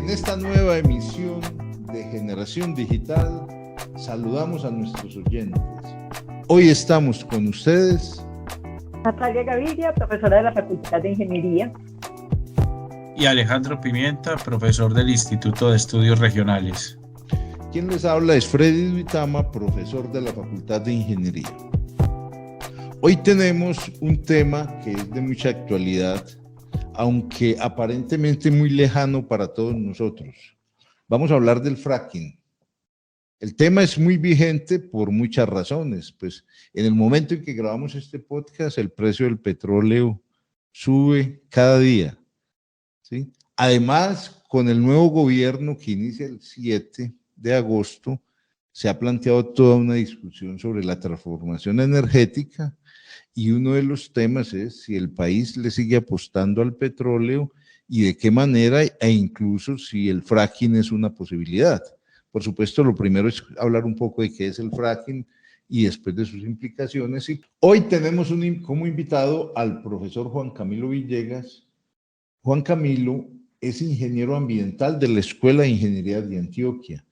En esta nueva emisión de Generación Digital, saludamos a nuestros oyentes. Hoy estamos con ustedes Natalia Gaviria, profesora de la Facultad de Ingeniería. Y Alejandro Pimienta, profesor del Instituto de Estudios Regionales. Quien les habla es Freddy Duitama, profesor de la Facultad de Ingeniería. Hoy tenemos un tema que es de mucha actualidad, aunque aparentemente muy lejano para todos nosotros. Vamos a hablar del fracking. El tema es muy vigente por muchas razones, pues en el momento en que grabamos este podcast, el precio del petróleo sube cada día, ¿sí? Además, con el nuevo gobierno que inicia el 7 de agosto, se ha planteado toda una discusión sobre la transformación energética y uno de los temas es si el país le sigue apostando al petróleo y de qué manera, e incluso si el fracking es una posibilidad. Por supuesto, lo primero es hablar un poco de qué es el fracking y después de sus implicaciones. Y hoy tenemos como invitado al profesor Juan Camilo Villegas. Juan Camilo es ingeniero ambiental de la Escuela de Ingeniería de Antioquia.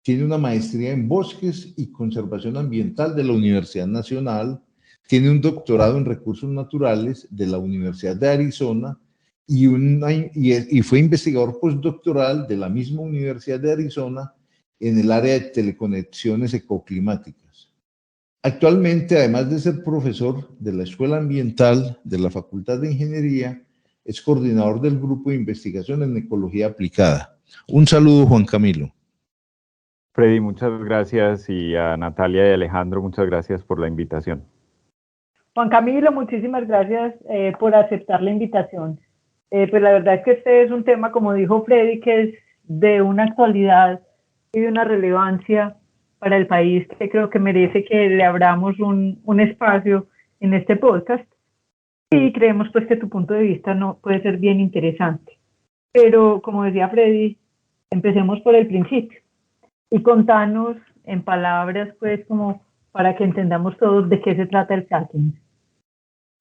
Tiene una maestría en bosques y conservación ambiental de la Universidad Nacional. Tiene un doctorado en recursos naturales de la Universidad de Arizona y fue investigador postdoctoral de la misma Universidad de Arizona en el área de teleconexiones ecoclimáticas. Actualmente, además de ser profesor de la Escuela Ambiental de la Facultad de Ingeniería, es coordinador del Grupo de Investigación en Ecología Aplicada. Un saludo, Juan Camilo. Freddy, muchas gracias, y a Natalia y Alejandro, muchas gracias por la invitación. Juan Camilo, muchísimas gracias por aceptar la invitación. Pues la verdad es que este es un tema, como dijo Freddy, que es de una actualidad y de una relevancia para el país que creo que merece que le abramos un espacio en este podcast. Y creemos pues que tu punto de vista no puede ser bien interesante. Pero como decía Freddy, empecemos por el principio y contanos en palabras pues como para que entendamos todos de qué se trata el fracking.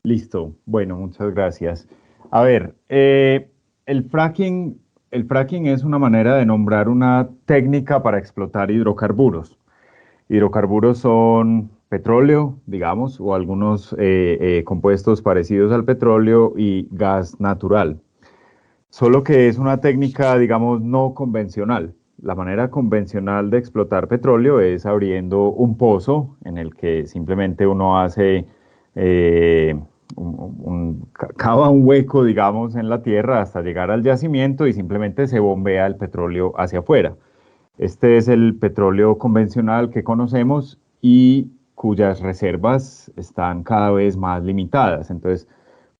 Listo, bueno, muchas gracias. A ver, el fracking es una manera de nombrar una técnica para explotar hidrocarburos. Hidrocarburos son petróleo, digamos, o algunos compuestos parecidos al petróleo y gas natural. Solo que es una técnica, digamos, no convencional. La manera convencional de explotar petróleo es abriendo un pozo en el que simplemente uno hace, cava un hueco, digamos, en la tierra hasta llegar al yacimiento y simplemente se bombea el petróleo hacia afuera. Este es el petróleo convencional que conocemos y cuyas reservas están cada vez más limitadas. Entonces,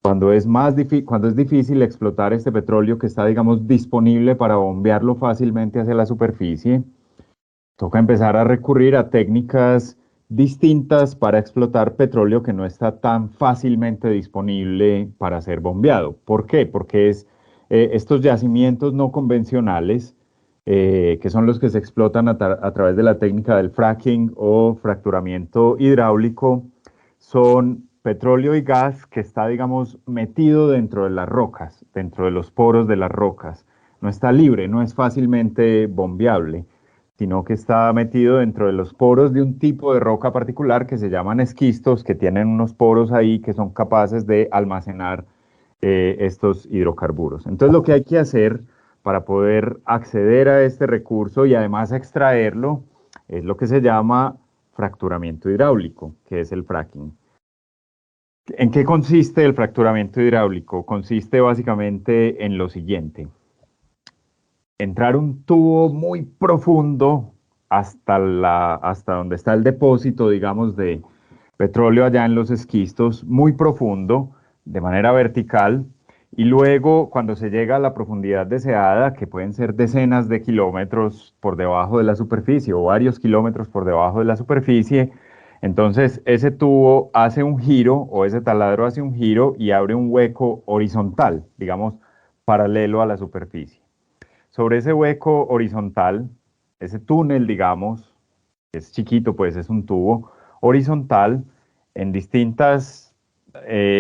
cuando es difícil explotar este petróleo que está, digamos, disponible para bombearlo fácilmente hacia la superficie, toca empezar a recurrir a técnicas distintas para explotar petróleo que no está tan fácilmente disponible para ser bombeado. ¿Por qué? Porque estos yacimientos no convencionales, que son los que se explotan a través de la técnica del fracking o fracturamiento hidráulico, son petróleo y gas que está, digamos, metido dentro de las rocas, dentro de los poros de las rocas. No está libre, no es fácilmente bombeable, sino que está metido dentro de los poros de un tipo de roca particular que se llaman esquistos, que tienen unos poros ahí que son capaces de almacenar estos hidrocarburos. Entonces, lo que hay que hacer para poder acceder a este recurso y además extraerlo es lo que se llama fracturamiento hidráulico, que es el fracking. ¿En qué consiste el fracturamiento hidráulico? Consiste básicamente en lo siguiente: entrar un tubo muy profundo hasta donde está el depósito, digamos, de petróleo allá en los esquistos, muy profundo, de manera vertical, y luego, cuando se llega a la profundidad deseada, que pueden ser decenas de kilómetros por debajo de la superficie o varios kilómetros por debajo de la superficie, entonces ese tubo hace un giro, o ese taladro hace un giro y abre un hueco horizontal, digamos, paralelo a la superficie. Sobre ese hueco horizontal, ese túnel, digamos, es chiquito, pues es un tubo horizontal, en distintos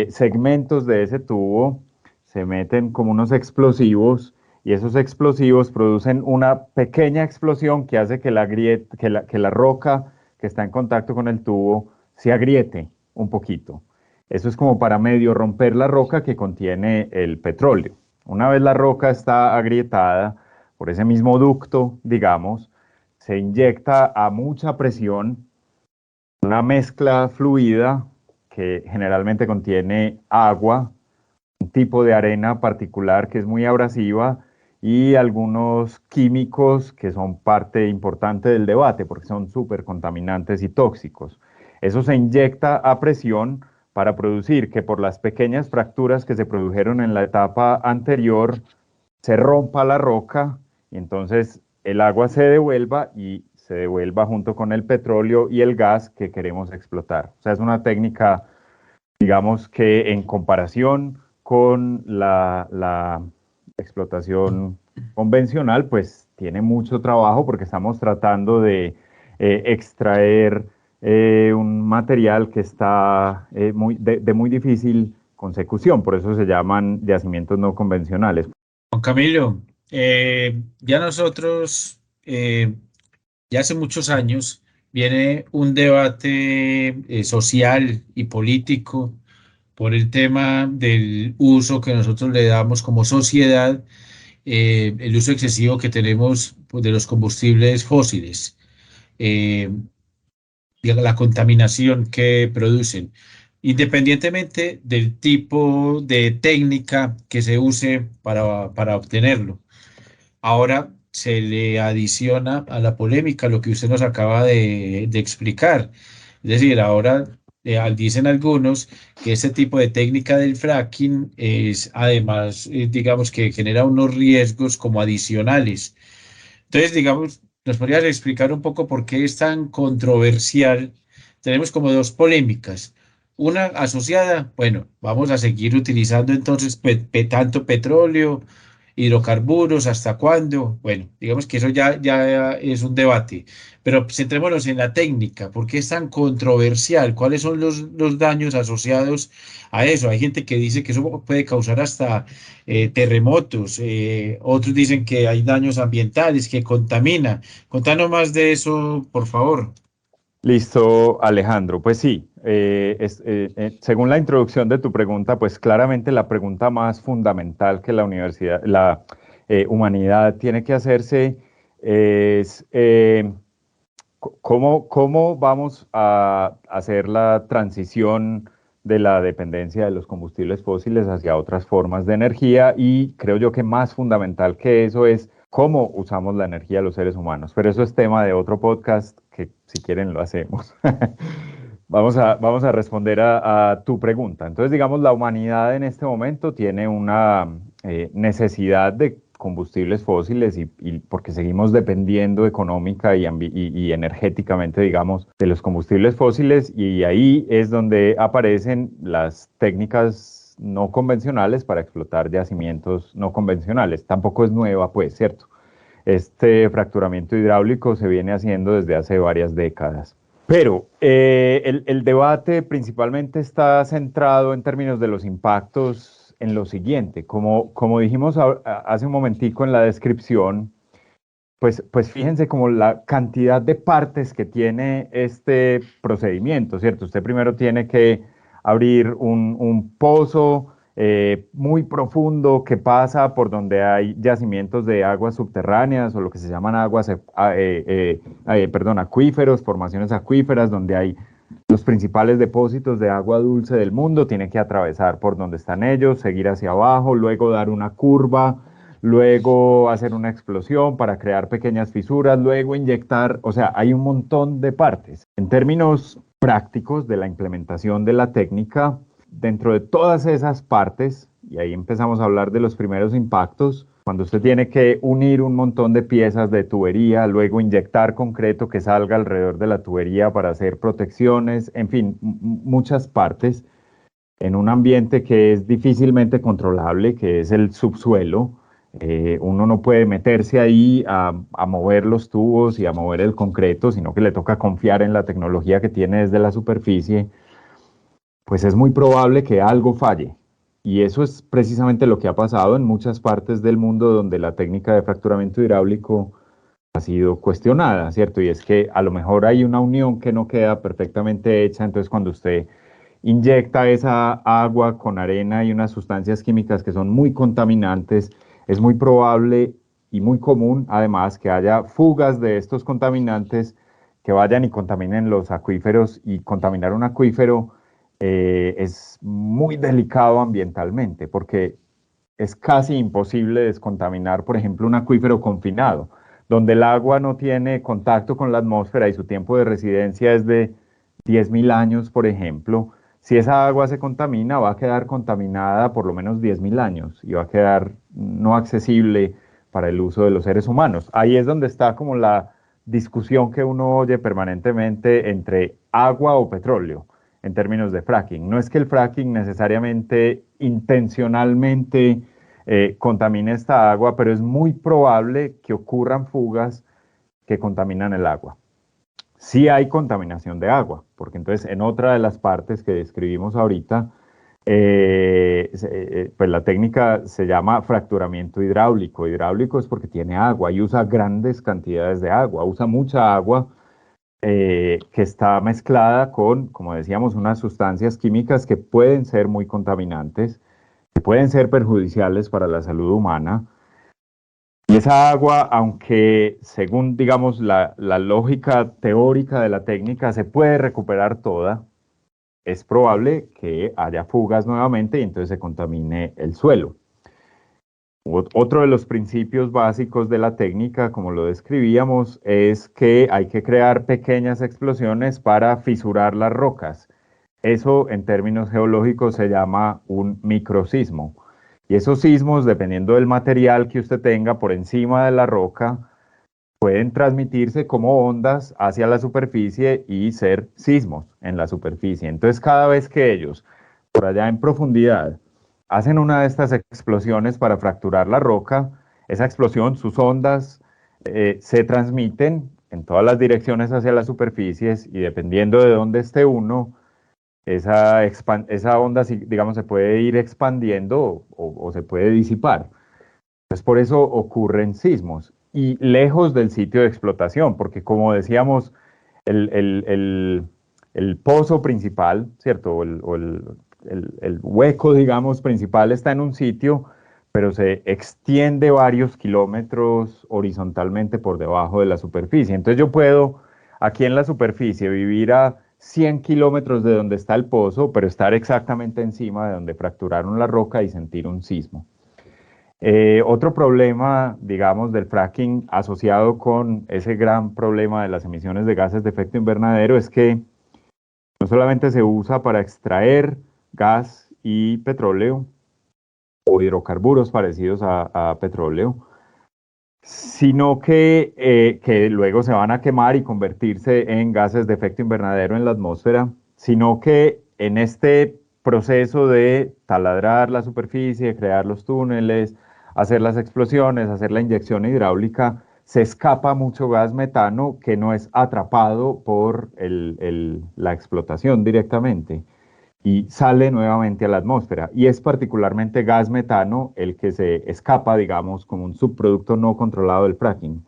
segmentos de ese tubo se meten como unos explosivos y esos explosivos producen una pequeña explosión que hace que la roca que está en contacto con el tubo se agriete un poquito. Eso es como para medio romper la roca que contiene el petróleo. Una vez la roca está agrietada por ese mismo ducto, digamos, se inyecta a mucha presión una mezcla fluida que generalmente contiene agua, un tipo de arena particular que es muy abrasiva y algunos químicos que son parte importante del debate porque son súper contaminantes y tóxicos. Eso se inyecta a presión para producir que por las pequeñas fracturas que se produjeron en la etapa anterior se rompa la roca y entonces el agua se devuelva y se devuelva junto con el petróleo y el gas que queremos explotar. O sea, es una técnica, digamos que en comparación con la explotación convencional, pues tiene mucho trabajo porque estamos tratando de extraer un material que está de muy difícil consecución, por eso se llaman yacimientos no convencionales. Juan Camilo, ya nosotros, ya hace muchos años, viene un debate social y político por el tema del uso que nosotros le damos como sociedad, el uso excesivo que tenemos pues, de los combustibles fósiles, eh, y la contaminación que producen, independientemente del tipo de técnica que se use para obtenerlo. Ahora se le adiciona a la polémica lo que usted nos acaba de explicar. Es decir, ahora dicen algunos que este tipo de técnica del fracking es además, digamos que genera unos riesgos como adicionales. Entonces, digamos, ¿nos podrías explicar un poco por qué es tan controversial? Tenemos como dos polémicas. Una asociada, bueno, vamos a seguir utilizando entonces tanto petróleo, hidrocarburos, ¿hasta cuándo? Bueno, digamos que eso ya es un debate, pero centrémonos en la técnica. ¿Por qué es tan controversial? ¿Cuáles son los daños asociados a eso? Hay gente que dice que eso puede causar hasta terremotos, otros dicen que hay daños ambientales, que contamina. Contanos más de eso, por favor. Listo, Alejandro. Pues sí, según la introducción de tu pregunta, pues claramente la pregunta más fundamental que la humanidad tiene que hacerse es cómo vamos a hacer la transición de la dependencia de los combustibles fósiles hacia otras formas de energía y creo yo que más fundamental que eso es cómo usamos la energía los seres humanos. Pero eso es tema de otro podcast que si quieren lo hacemos. Vamos a responder a tu pregunta. Entonces, digamos, la humanidad en este momento tiene una necesidad de combustibles fósiles y porque seguimos dependiendo económica y energéticamente, digamos, de los combustibles fósiles y ahí es donde aparecen las técnicas no convencionales para explotar yacimientos no convencionales. Tampoco es nueva, pues, ¿cierto? Este fracturamiento hidráulico se viene haciendo desde hace varias décadas. Pero el debate principalmente está centrado en términos de los impactos en lo siguiente. Como dijimos hace un momentico en la descripción, pues fíjense como la cantidad de partes que tiene este procedimiento, ¿cierto? Usted primero tiene que abrir un pozo muy profundo que pasa por donde hay yacimientos de aguas subterráneas o lo que se llaman acuíferos, formaciones acuíferas, donde hay los principales depósitos de agua dulce del mundo, tiene que atravesar por donde están ellos, seguir hacia abajo, luego dar una curva, luego hacer una explosión para crear pequeñas fisuras, luego inyectar, o sea, hay un montón de partes. En términos prácticos de la implementación de la técnica, dentro de todas esas partes, y ahí empezamos a hablar de los primeros impactos, cuando usted tiene que unir un montón de piezas de tubería, luego inyectar concreto que salga alrededor de la tubería para hacer protecciones, en fin, muchas partes, en un ambiente que es difícilmente controlable, que es el subsuelo. Uno no puede meterse ahí a mover los tubos y a mover el concreto, sino que le toca confiar en la tecnología que tiene desde la superficie. Pues es muy probable que algo falle. Y eso es precisamente lo que ha pasado en muchas partes del mundo donde la técnica de fracturamiento hidráulico ha sido cuestionada, ¿cierto? Y es que a lo mejor hay una unión que no queda perfectamente hecha, entonces cuando usted inyecta esa agua con arena y unas sustancias químicas que son muy contaminantes, es muy probable y muy común además que haya fugas de estos contaminantes que vayan y contaminen los acuíferos, y contaminar un acuífero es muy delicado ambientalmente porque es casi imposible descontaminar, por ejemplo, un acuífero confinado, donde el agua no tiene contacto con la atmósfera y su tiempo de residencia es de 10.000 años, por ejemplo. Si esa agua se contamina, va a quedar contaminada por lo menos 10.000 años y va a quedar no accesible para el uso de los seres humanos. Ahí es donde está como la discusión que uno oye permanentemente entre agua o petróleo en términos de fracking. No es que el fracking necesariamente intencionalmente contamine esta agua, pero es muy probable que ocurran fugas que contaminan el agua. Sí hay contaminación de agua, porque entonces en otra de las partes que describimos ahorita, pues la técnica se llama fracturamiento hidráulico. Hidráulico es porque tiene agua y usa grandes cantidades de agua, usa mucha agua que está mezclada con, como decíamos, unas sustancias químicas que pueden ser muy contaminantes, que pueden ser perjudiciales para la salud humana. Y esa agua, aunque según, digamos, la lógica teórica de la técnica se puede recuperar toda, es probable que haya fugas nuevamente y entonces se contamine el suelo. Otro de los principios básicos de la técnica, como lo describíamos, es que hay que crear pequeñas explosiones para fisurar las rocas. Eso en términos geológicos se llama un microsismo. Y esos sismos, dependiendo del material que usted tenga por encima de la roca, pueden transmitirse como ondas hacia la superficie y ser sismos en la superficie. Entonces, cada vez que ellos, por allá en profundidad, hacen una de estas explosiones para fracturar la roca, esa explosión, sus ondas, se transmiten en todas las direcciones hacia las superficies, y dependiendo de dónde esté uno, esa onda, digamos, se puede ir expandiendo o se puede disipar. Entonces, por eso ocurren sismos. Y lejos del sitio de explotación, porque como decíamos, el pozo principal, ¿cierto? El hueco, digamos, principal está en un sitio, pero se extiende varios kilómetros horizontalmente por debajo de la superficie. Entonces yo puedo, aquí en la superficie, vivir a 100 kilómetros de donde está el pozo, pero estar exactamente encima de donde fracturaron la roca y sentir un sismo. Otro problema, digamos, del fracking asociado con ese gran problema de las emisiones de gases de efecto invernadero es que no solamente se usa para extraer gas y petróleo o hidrocarburos parecidos a petróleo, sino que luego se van a quemar y convertirse en gases de efecto invernadero en la atmósfera, sino que en este proceso de taladrar la superficie, crear los túneles, hacer las explosiones, hacer la inyección hidráulica, se escapa mucho gas metano que no es atrapado por la explotación directamente y sale nuevamente a la atmósfera. Y es particularmente gas metano el que se escapa, digamos, como un subproducto no controlado del fracking.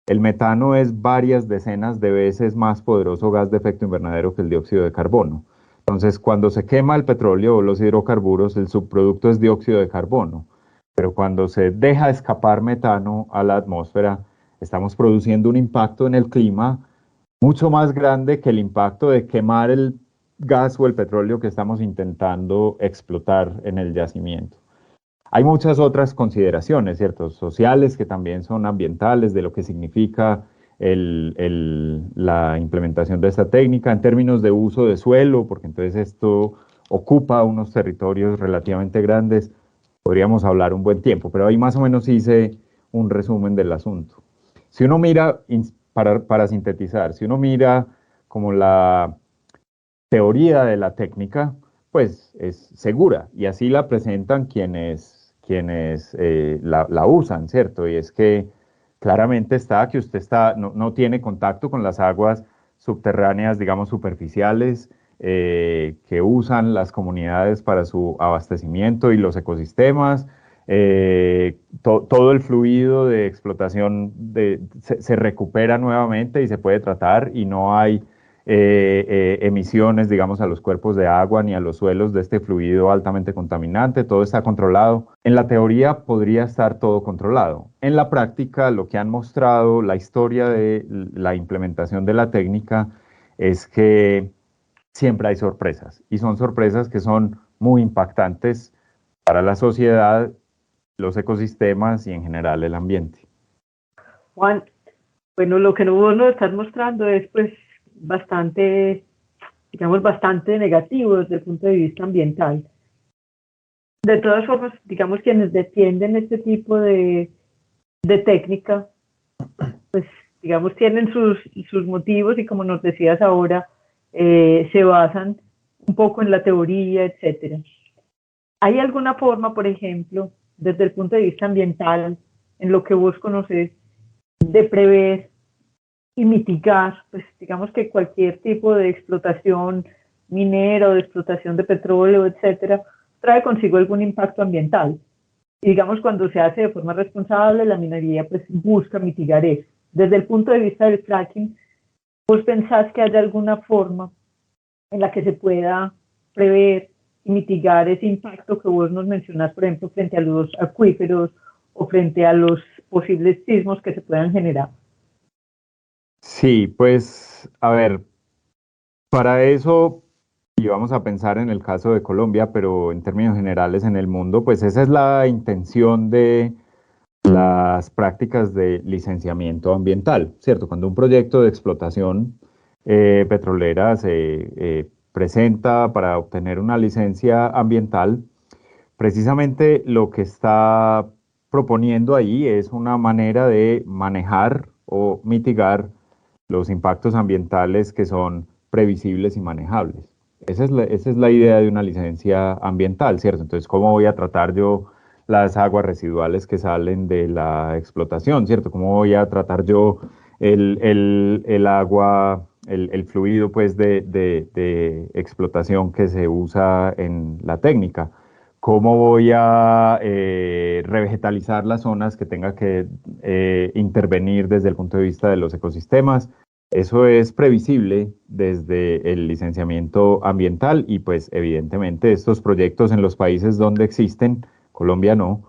El metano es varias decenas de veces más poderoso gas de efecto invernadero que el dióxido de carbono. Entonces, cuando se quema el petróleo o los hidrocarburos, el subproducto es dióxido de carbono. Pero cuando se deja escapar metano a la atmósfera, estamos produciendo un impacto en el clima mucho más grande que el impacto de quemar el gas o el petróleo que estamos intentando explotar en el yacimiento. Hay muchas otras consideraciones, ¿cierto? Sociales, que también son ambientales, de lo que significa la implementación de esta técnica en términos de uso de suelo, porque entonces esto ocupa unos territorios relativamente grandes. Podríamos hablar un buen tiempo, pero ahí más o menos hice un resumen del asunto. Si uno mira, para sintetizar, si uno mira como la teoría de la técnica, pues es segura, y así la presentan quienes la usan, ¿cierto? Y es que claramente está que usted no tiene contacto con las aguas subterráneas, digamos, superficiales, que usan las comunidades para su abastecimiento y los ecosistemas. Todo el fluido de explotación se recupera nuevamente y se puede tratar y no hay emisiones, digamos, a los cuerpos de agua ni a los suelos de este fluido altamente contaminante. Todo está controlado. En la teoría podría estar todo controlado. En la práctica, lo que han mostrado la historia de la implementación de la técnica es que siempre hay sorpresas, y son sorpresas que son muy impactantes para la sociedad, los ecosistemas y en general el ambiente. Juan, bueno, lo que vos nos estás mostrando es pues bastante, digamos, bastante negativo desde el punto de vista ambiental. De todas formas, digamos, quienes defienden este tipo de técnica, pues, digamos, tienen sus motivos y como nos decías ahora, se basan un poco en la teoría, etcétera. ¿Hay alguna forma, por ejemplo, desde el punto de vista ambiental, en lo que vos conocés, de prever y mitigar, pues digamos que cualquier tipo de explotación minera o de explotación de petróleo, etcétera, trae consigo algún impacto ambiental? Y digamos, cuando se hace de forma responsable, la minería pues busca mitigar eso. Desde el punto de vista del fracking, ¿vos pensás que haya alguna forma en la que se pueda prever y mitigar ese impacto que vos nos mencionás, por ejemplo, frente a los acuíferos o frente a los posibles sismos que se puedan generar? Sí, pues, a ver, para eso, y vamos a pensar en el caso de Colombia, pero en términos generales en el mundo, pues esa es la intención de las prácticas de licenciamiento ambiental, ¿cierto? Cuando un proyecto de explotación petrolera se presenta para obtener una licencia ambiental, precisamente lo que está proponiendo ahí es una manera de manejar o mitigar los impactos ambientales que son previsibles y manejables. Esa es la idea de una licencia ambiental, ¿cierto? Entonces, ¿cómo voy a tratar yo las aguas residuales que salen de la explotación, ¿cierto? ¿Cómo voy a tratar yo el agua, el fluido pues, de explotación que se usa en la técnica? ¿Cómo voy a revegetalizar las zonas que tenga que intervenir desde el punto de vista de los ecosistemas? Eso es previsible desde el licenciamiento ambiental y pues evidentemente estos proyectos en los países donde existen, Colombia no,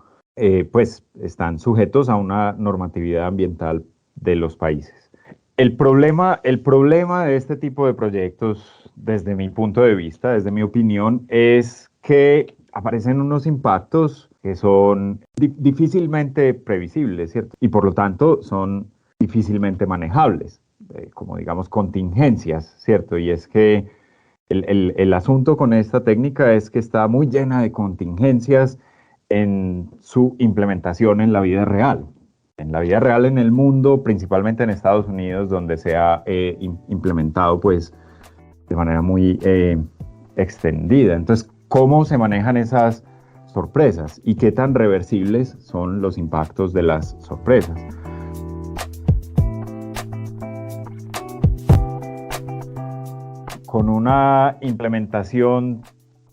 pues están sujetos a una normatividad ambiental de los países. El problema de este tipo de proyectos, desde mi punto de vista, desde mi opinión, es que aparecen unos impactos que son difícilmente previsibles, ¿cierto? Y por lo tanto son difícilmente manejables, como digamos contingencias, ¿cierto? Y es que el asunto con esta técnica es que está muy llena de contingencias en su implementación en la vida real. En la vida real en el mundo, principalmente en Estados Unidos, donde se ha implementado pues de manera muy extendida. Entonces, ¿cómo se manejan esas sorpresas y qué tan reversibles son los impactos de las sorpresas? Con una implementación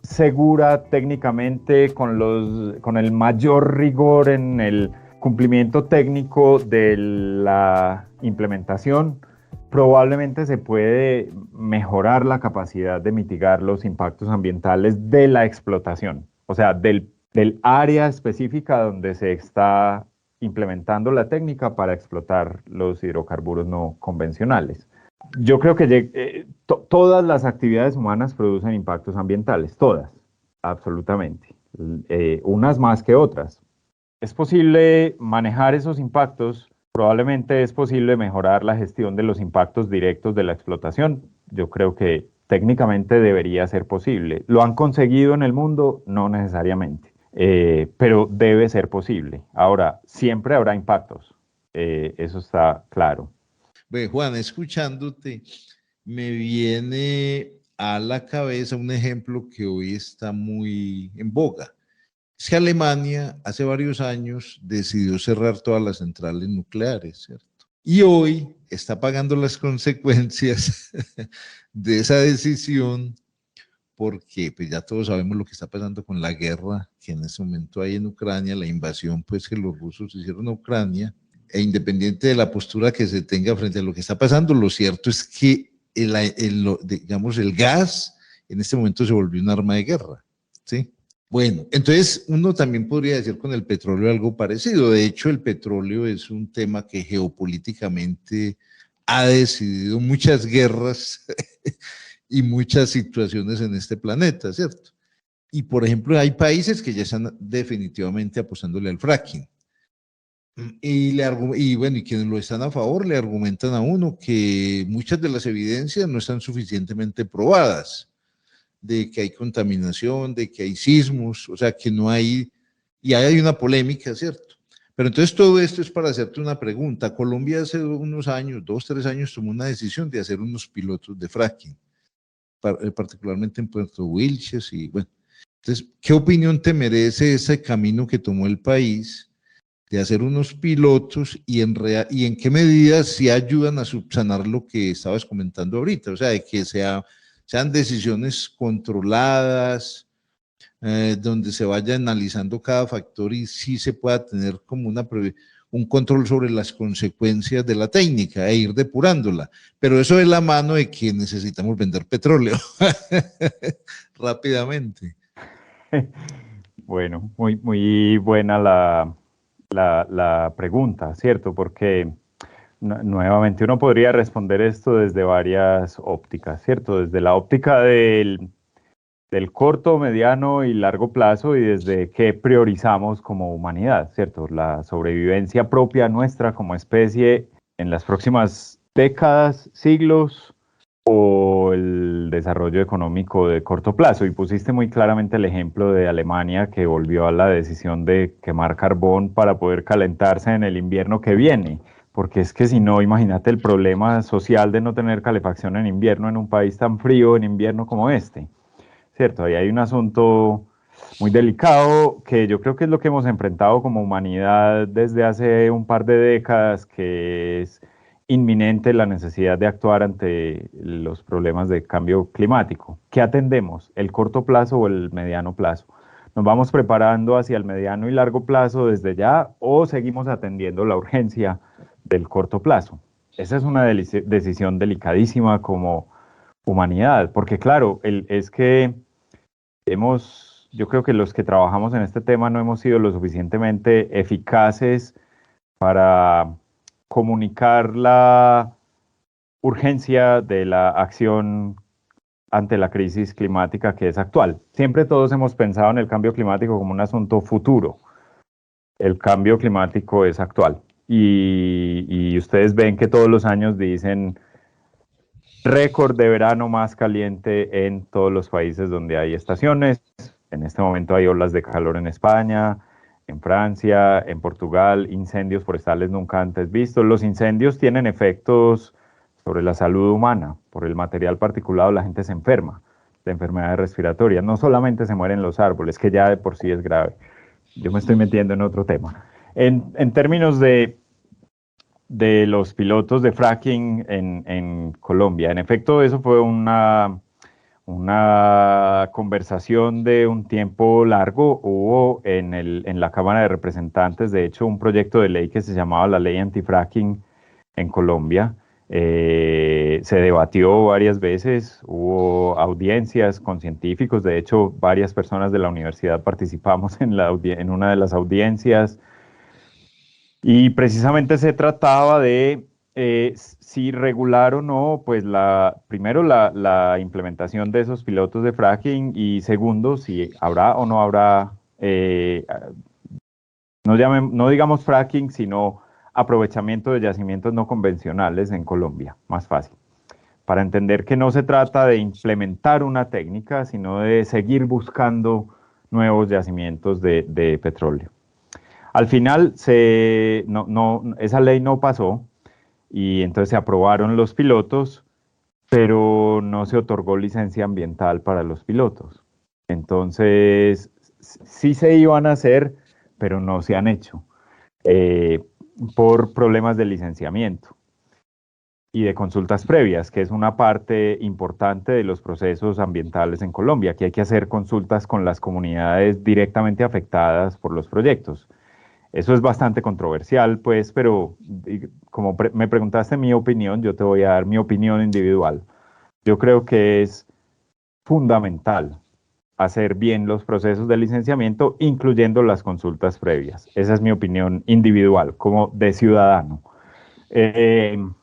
segura técnicamente, con el mayor rigor en el cumplimiento técnico de la implementación, probablemente se puede mejorar la capacidad de mitigar los impactos ambientales de la explotación, o sea, del área específica donde se está implementando la técnica para explotar los hidrocarburos no convencionales. Yo creo que todas las actividades humanas producen impactos ambientales, todas, absolutamente, unas más que otras. ¿Es posible manejar esos impactos? Probablemente es posible mejorar la gestión de los impactos directos de la explotación. Yo creo que técnicamente debería ser posible. ¿Lo han conseguido en el mundo? No necesariamente, pero debe ser posible. Ahora, siempre habrá impactos, eso está claro. Bueno, Juan, escuchándote, me viene a la cabeza un ejemplo que hoy está muy en boga. Es que Alemania hace varios años decidió cerrar todas las centrales nucleares, ¿cierto? Y hoy está pagando las consecuencias de esa decisión porque pues ya todos sabemos lo que está pasando con la guerra que en este momento hay en Ucrania, la invasión pues que los rusos hicieron a Ucrania, e independiente de la postura que se tenga frente a lo que está pasando, lo cierto es que digamos, el gas en este momento se volvió un arma de guerra, ¿sí? Bueno, entonces uno también podría decir con el petróleo algo parecido. De hecho, el petróleo es un tema que geopolíticamente ha decidido muchas guerras y muchas situaciones en este planeta, ¿cierto? Y, por ejemplo, hay países que ya están definitivamente apostándole al fracking. Y bueno, y quienes lo están a favor le argumentan a uno que muchas de las evidencias no están suficientemente probadas, de que hay contaminación, de que hay sismos, o sea, que no hay, y hay una polémica, ¿cierto? Pero entonces todo esto es para hacerte una pregunta. Colombia hace unos años, 2, 3 años, tomó una decisión de hacer unos pilotos de fracking, particularmente en Puerto Wilches, y bueno. Entonces, ¿qué opinión te merece ese camino que tomó el país de hacer unos pilotos y en qué medida sí ayudan a subsanar lo que estabas comentando ahorita? O sea, de que sean decisiones controladas, donde se vaya analizando cada factor y sí se pueda tener como un control sobre las consecuencias de la técnica e ir depurándola. Pero eso es la mano de que necesitamos vender petróleo rápidamente. Bueno, muy buena la pregunta, ¿cierto? Porque nuevamente uno podría responder esto desde varias ópticas, ¿cierto? Desde la óptica del corto, mediano y largo plazo y desde qué priorizamos como humanidad, ¿cierto? La sobrevivencia propia nuestra como especie en las próximas décadas, siglos, o el desarrollo económico de corto plazo. Y pusiste muy claramente el ejemplo de Alemania, que volvió a la decisión de quemar carbón para poder calentarse en el invierno que viene. Porque es que si no, imagínate el problema social de no tener calefacción en invierno en un país tan frío en invierno como este. ¿Cierto? Ahí hay un asunto muy delicado que yo creo que es lo que hemos enfrentado como humanidad desde hace un par de décadas, que es inminente la necesidad de actuar ante los problemas de cambio climático. ¿Qué atendemos? ¿El corto plazo o el mediano plazo? ¿Nos vamos preparando hacia el mediano y largo plazo desde ya o seguimos atendiendo la urgencia del corto plazo? Esa es una decisión delicadísima como humanidad, porque claro, es que yo creo que los que trabajamos en este tema no hemos sido lo suficientemente eficaces para comunicar la urgencia de la acción ante la crisis climática que es actual. Siempre todos hemos pensado en el cambio climático como un asunto futuro. El cambio climático es actual. Y ustedes ven que todos los años dicen récord de verano más caliente en todos los países donde hay estaciones. En este momento hay olas de calor en España, en Francia, en Portugal, incendios forestales nunca antes vistos. Los incendios tienen efectos sobre la salud humana. Por el material particulado la gente se enferma de enfermedades respiratorias. No solamente se mueren los árboles, que ya de por sí es grave. Yo me estoy metiendo en otro tema. En términos de los pilotos de fracking en Colombia, en efecto, eso fue una conversación de un tiempo largo. Hubo en la Cámara de Representantes, de hecho, un proyecto de ley que se llamaba la Ley Antifracking en Colombia. Se debatió varias veces, hubo audiencias con científicos, de hecho, varias personas de la universidad participamos en una de las audiencias. Y precisamente se trataba de si regular o no, pues primero la implementación de esos pilotos de fracking y segundo, si habrá o no habrá, no digamos fracking, sino aprovechamiento de yacimientos no convencionales en Colombia, más fácil. Para entender que no se trata de implementar una técnica, sino de seguir buscando nuevos yacimientos de petróleo. Al final, esa ley no pasó y entonces se aprobaron los pilotos, pero no se otorgó licencia ambiental para los pilotos. Entonces, sí se iban a hacer, pero no se han hecho por problemas de licenciamiento. y de consultas previas, que es una parte importante de los procesos ambientales en Colombia, que hay que hacer consultas con las comunidades directamente afectadas por los proyectos. Eso es bastante controversial, pues, pero como me preguntaste mi opinión, yo te voy a dar mi opinión individual. Yo creo que es fundamental hacer bien los procesos de licenciamiento, incluyendo las consultas previas. Esa es mi opinión individual, como de ciudadano. Entonces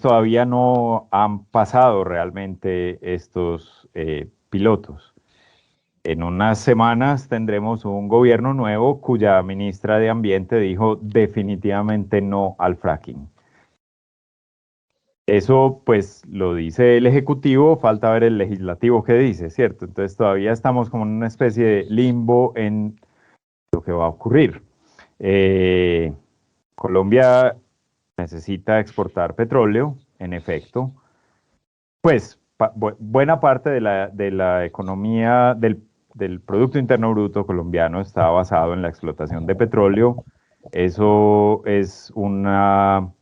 todavía no han pasado realmente estos pilotos. En unas semanas tendremos un gobierno nuevo cuya ministra de Ambiente dijo definitivamente no al fracking. Eso pues lo dice el Ejecutivo, falta ver el Legislativo qué dice, ¿cierto? Entonces todavía estamos como en una especie de limbo en lo que va a ocurrir. Colombia necesita exportar petróleo, en efecto. Pues buena parte de la economía del Producto Interno Bruto colombiano está basado en la explotación de petróleo. Eso es una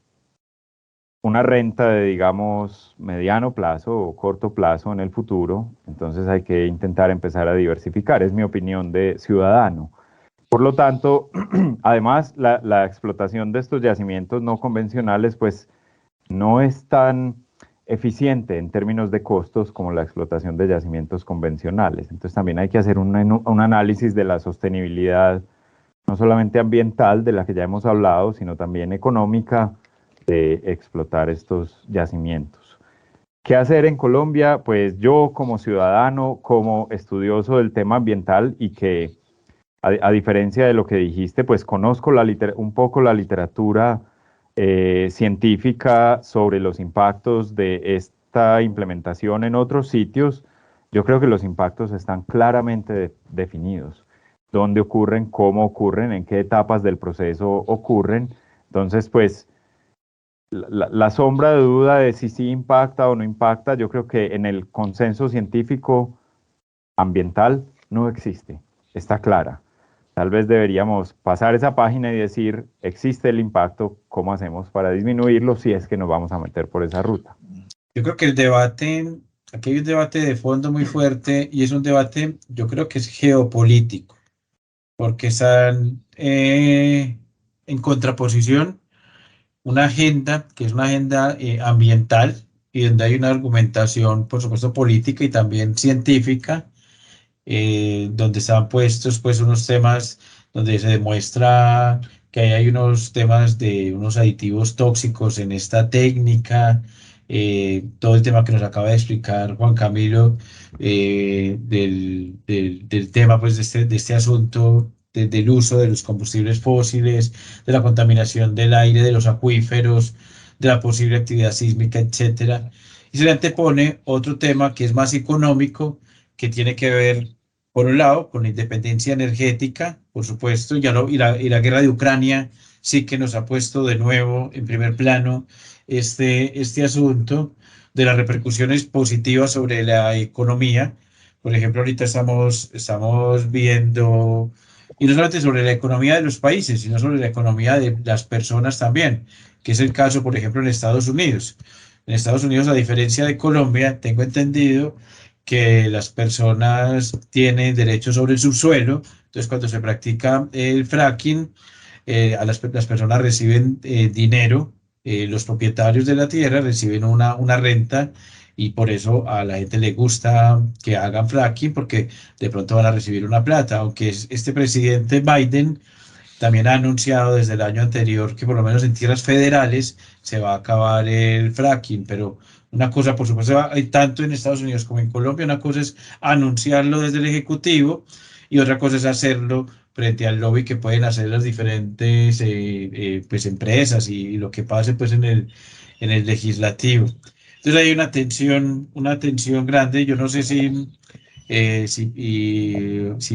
renta de, digamos, mediano plazo o corto plazo en el futuro. Entonces hay que intentar empezar a diversificar. Es mi opinión de ciudadano. Por lo tanto, además, la explotación de estos yacimientos no convencionales, pues, no es tan eficiente en términos de costos como la explotación de yacimientos convencionales. Entonces también hay que hacer un análisis de la sostenibilidad, no solamente ambiental, de la que ya hemos hablado, sino también económica, de explotar estos yacimientos. ¿Qué hacer en Colombia? Pues yo como ciudadano, como estudioso del tema ambiental y que a diferencia de lo que dijiste, pues conozco un poco la literatura científica sobre los impactos de esta implementación en otros sitios. Yo creo que los impactos están claramente definidos. ¿Dónde ocurren? ¿Cómo ocurren? ¿En qué etapas del proceso ocurren? Entonces, pues, la sombra de duda de si sí impacta o no impacta, yo creo que en el consenso científico ambiental no existe, está clara. Tal vez deberíamos pasar esa página y decir, existe el impacto, ¿cómo hacemos para disminuirlo si es que nos vamos a meter por esa ruta? Yo creo que aquí hay un debate de fondo muy fuerte y es un debate, yo creo que es geopolítico, porque están en contraposición una agenda que es una agenda ambiental y donde hay una argumentación, por supuesto, política y también científica, donde están puestos pues unos temas donde se demuestra que hay unos temas de unos aditivos tóxicos en esta técnica, todo el tema que nos acaba de explicar Juan Camilo, del tema pues de este asunto del uso de los combustibles fósiles, de la contaminación del aire, de los acuíferos, de la posible actividad sísmica, etcétera. Y se le antepone otro tema que es más económico, que tiene que ver por un lado, con la independencia energética, por supuesto, y la guerra de Ucrania sí que nos ha puesto de nuevo en primer plano este asunto de las repercusiones positivas sobre la economía. Por ejemplo, ahorita estamos viendo, y no solamente sobre la economía de los países, sino sobre la economía de las personas también, que es el caso, por ejemplo, en Estados Unidos. En Estados Unidos, a diferencia de Colombia, tengo entendido que las personas tienen derecho sobre el subsuelo. Entonces, cuando se practica el fracking, las personas reciben dinero, los propietarios de la tierra reciben una renta y por eso a la gente le gusta que hagan fracking porque de pronto van a recibir una plata, aunque este presidente Biden también ha anunciado desde el año anterior que por lo menos en tierras federales se va a acabar el fracking, pero una cosa, por supuesto, hay tanto en Estados Unidos como en Colombia, una cosa es anunciarlo desde el Ejecutivo y otra cosa es hacerlo frente al lobby que pueden hacer las diferentes pues, empresas y lo que pase pues, en el legislativo. Entonces hay una tensión grande. Yo no sé si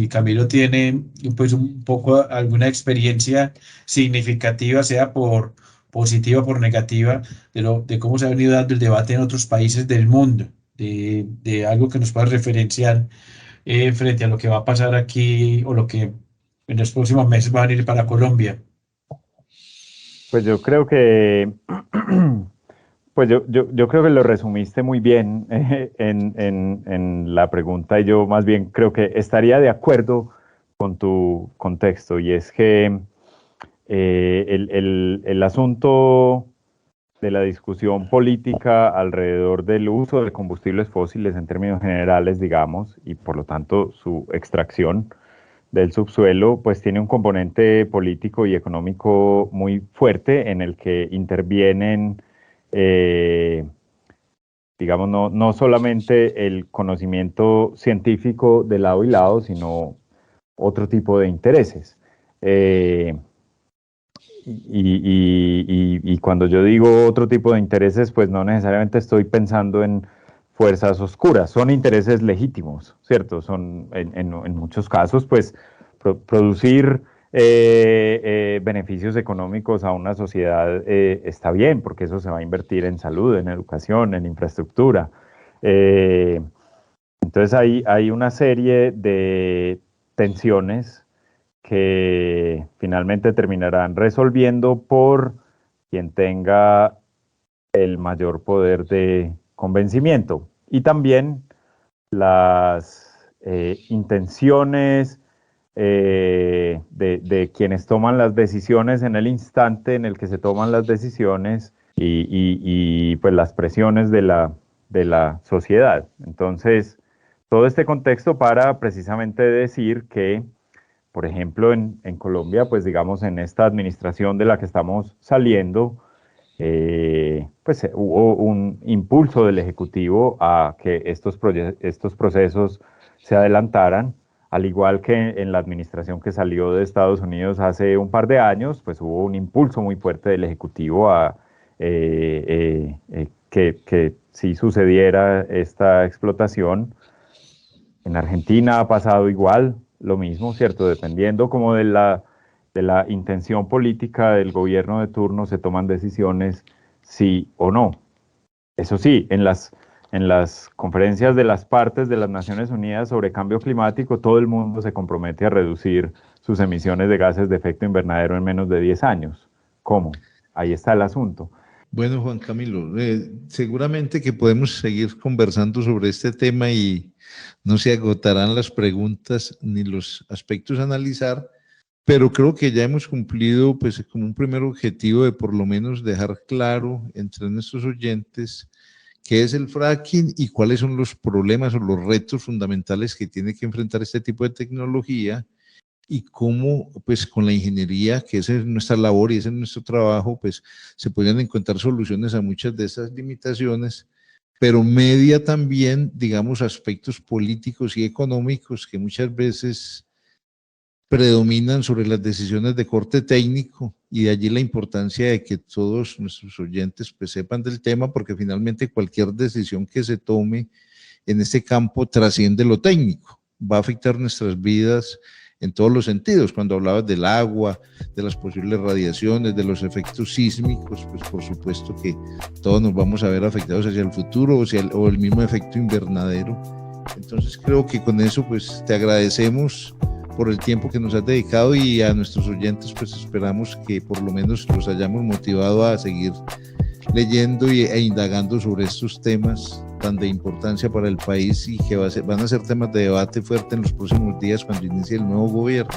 Camilo tiene pues un poco alguna experiencia significativa, sea por positiva o por negativa, de cómo se ha venido dando el debate en otros países del mundo, de algo que nos pueda referenciar frente a lo que va a pasar aquí o lo que en los próximos meses va a venir para Colombia. Pues yo creo que Pues yo creo que lo resumiste muy bien en la pregunta, y yo más bien creo que estaría de acuerdo con tu contexto, y es que el asunto de la discusión política alrededor del uso de combustibles fósiles en términos generales, digamos, y por lo tanto su extracción del subsuelo, pues tiene un componente político y económico muy fuerte en el que intervienen, digamos, no solamente el conocimiento científico de lado y lado, sino otro tipo de intereses. Y cuando yo digo otro tipo de intereses, pues no necesariamente estoy pensando en fuerzas oscuras, son intereses legítimos, ¿cierto? Son en muchos casos, pues, producir beneficios económicos a una sociedad está bien, porque eso se va a invertir en salud, en educación, en infraestructura. Entonces hay una serie de tensiones que finalmente terminarán resolviendo por quien tenga el mayor poder de convencimiento. Y también las intenciones de quienes toman las decisiones en el instante en el que se toman las decisiones y pues las presiones de la sociedad. Entonces, todo este contexto para precisamente decir que, por ejemplo, en Colombia, pues digamos, en esta administración de la que estamos saliendo, pues hubo un impulso del Ejecutivo a que estos procesos se adelantaran, al igual que en la administración que salió de Estados Unidos hace un par de años, pues hubo un impulso muy fuerte del Ejecutivo a que si sucediera esta explotación. En Argentina ha pasado igual, lo mismo, ¿cierto? Dependiendo como de la intención política del gobierno de turno, se toman decisiones sí o no. Eso sí, en las conferencias de las partes de las Naciones Unidas sobre cambio climático, todo el mundo se compromete a reducir sus emisiones de gases de efecto invernadero en menos de 10 años. ¿Cómo? Ahí está el asunto. Bueno, Juan Camilo, seguramente que podemos seguir conversando sobre este tema y no se agotarán las preguntas ni los aspectos a analizar, pero creo que ya hemos cumplido, pues, como un primer objetivo de por lo menos dejar claro entre nuestros oyentes qué es el fracking y cuáles son los problemas o los retos fundamentales que tiene que enfrentar este tipo de tecnología, y cómo, pues, con la ingeniería, que esa es nuestra labor y ese es nuestro trabajo, pues, se podrían encontrar soluciones a muchas de esas limitaciones, pero media también, digamos, aspectos políticos y económicos que muchas veces predominan sobre las decisiones de corte técnico, y de allí la importancia de que todos nuestros oyentes, pues, sepan del tema, porque finalmente cualquier decisión que se tome en este campo trasciende lo técnico, va a afectar nuestras vidas en todos los sentidos. Cuando hablabas del agua, de las posibles radiaciones, de los efectos sísmicos, pues por supuesto que todos nos vamos a ver afectados hacia el futuro, o el mismo efecto invernadero. Entonces creo que con eso, pues, te agradecemos por el tiempo que nos has dedicado, y a nuestros oyentes, pues, esperamos que por lo menos los hayamos motivado a seguir leyendo e indagando sobre estos temas tan de importancia para el país, y que van a ser temas de debate fuerte en los próximos días cuando inicie el nuevo gobierno.